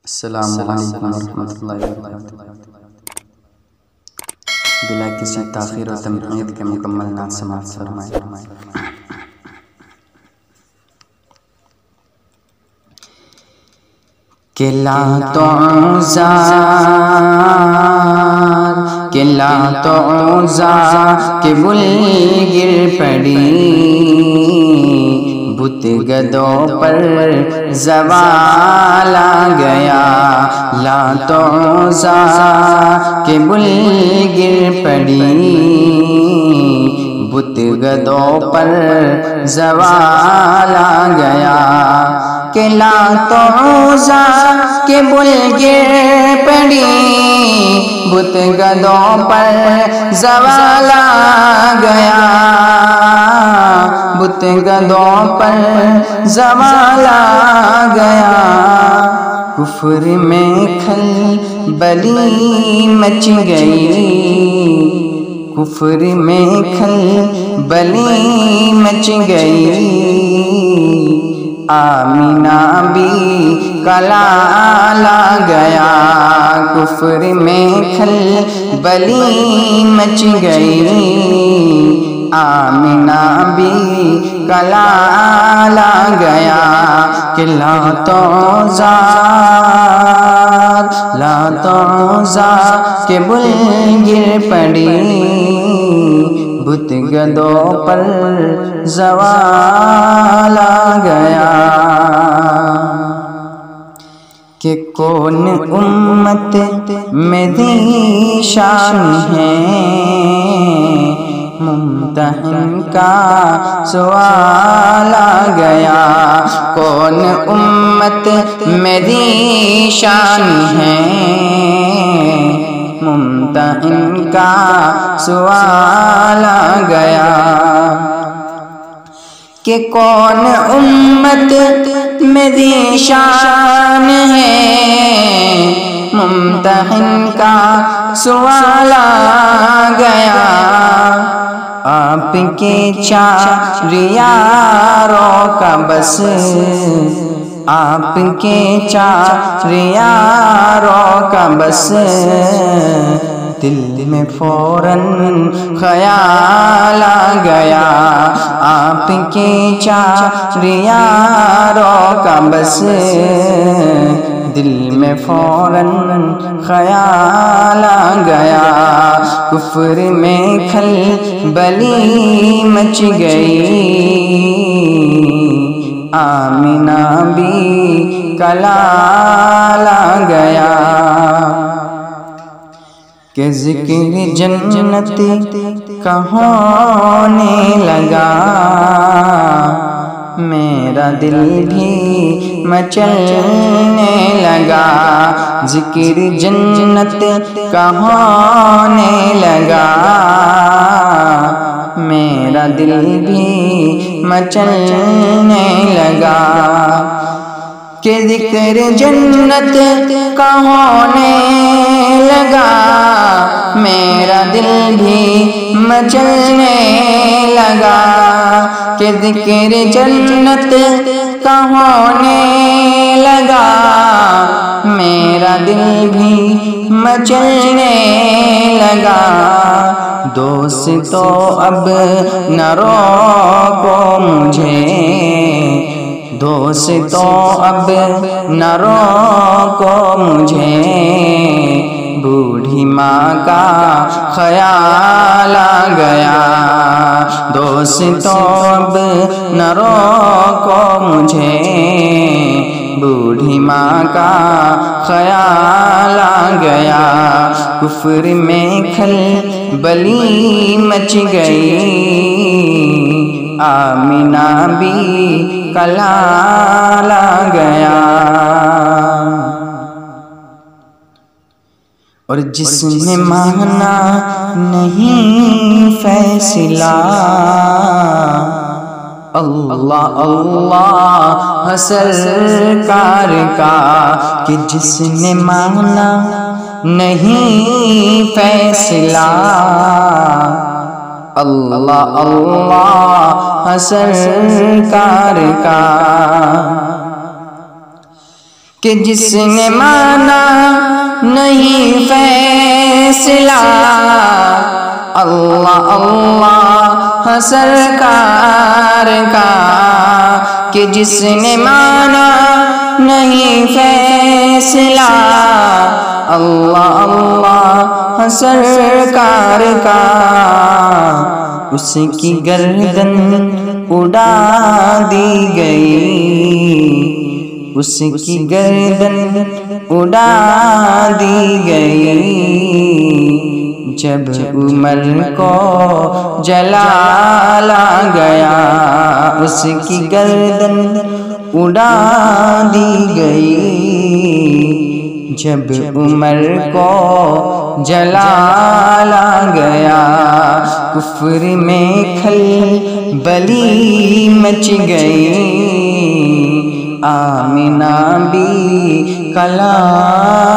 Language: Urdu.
السلام علیکم ورحمۃ اللہ وبرکاتہ۔ بلا کسی تاخیر و تمہید کے مکمل نعت سماعت فرمائیں۔ کہ لات و عزا کے بل گر پڑی، بت گدوں پر زوال آ گیا۔ لات و عزا کے بل گر پڑی، بت گدوں پر زوال آ گیا۔ کہ لات و عزا کے بل گر پڑی، بت گدوں پر زوال آ گیا۔ بت گدوں پر زوال آ گیا۔ کفر میں کھلبلی مچ گئی، کفر میں کھلبلی مچ گئی۔ آمینہ بھی کلال آ گیا۔ کفر میں کھلبلی مچ گئی، آمینہ بھی کلال آ گیا۔ کہ لات و عزا کے بل گر پڑی، بت گدوں پر زوال آ گیا۔ کہ کون امت میں ذی شان ہے، ممتحن کا سوال آ گیا۔ کون امت میں ذی شان ہے، ممتحن کا سوال آ گیا۔ کہ کون امت میں ذی شان ہے، ممتحن کا سوال آ گیا۔ آپ کے چار یاروں کا بس، آپ کے چار یاروں کا بس، دل میں فوراً خیال آ گیا۔ آپ کے چار یاروں کا بس، دل میں فوراً خیال آ گیا۔ کفر میں کھلبلی مچ گئی، آمینہ بھی کلال آ گیا۔ کہ ذکر جنت کا ہونے لگا، میرا دل بھی مچلنے لگا۔ ذکر جنت کا ہونے لگا، میرا دل بھی مچلنے لگا۔ کہ ذکر جنت کا ہونے لگا، میرا دل بھی مچلنے لگا۔ کہ ذکر جنت کا ہونے لگا، میرا دل بھی مچلنے لگا۔ دوستو اب نہ روکو مجھے، دوستو اب نہ روکو مجھے، بوڑھی ماں کا خیال آ گیا۔ دوستو اب نہ روکو مجھے، بوڑھی ماں کا خیال آ گیا۔ کفر میں کھلبلی مچ گئی، آمینہ بھی کلال آ گیا۔ اور جس نے مانا نہیں فیصلہ، اللہ اللہ سرکار کا۔ کہ جس نے مانا نہیں فیصلہ، اللہ اللہ سرکار کا۔ کہ جس نے مانا نہیں فیصلہ اللہ اللہ سرکار کا، کہ جس نے مانا نہیں فیصلہ اللہ اللہ سرکار کا، اس کی گردن اڑا دی گئی، اس کی گردن اڑا دی گئی، جب عمر کو جلال آ گیا، اس کی گردن اڑا دی گئی، جب عمر کو جلال آ گیا، کفر میں کھلبلی مچ گئی، آمنہ بھی کلام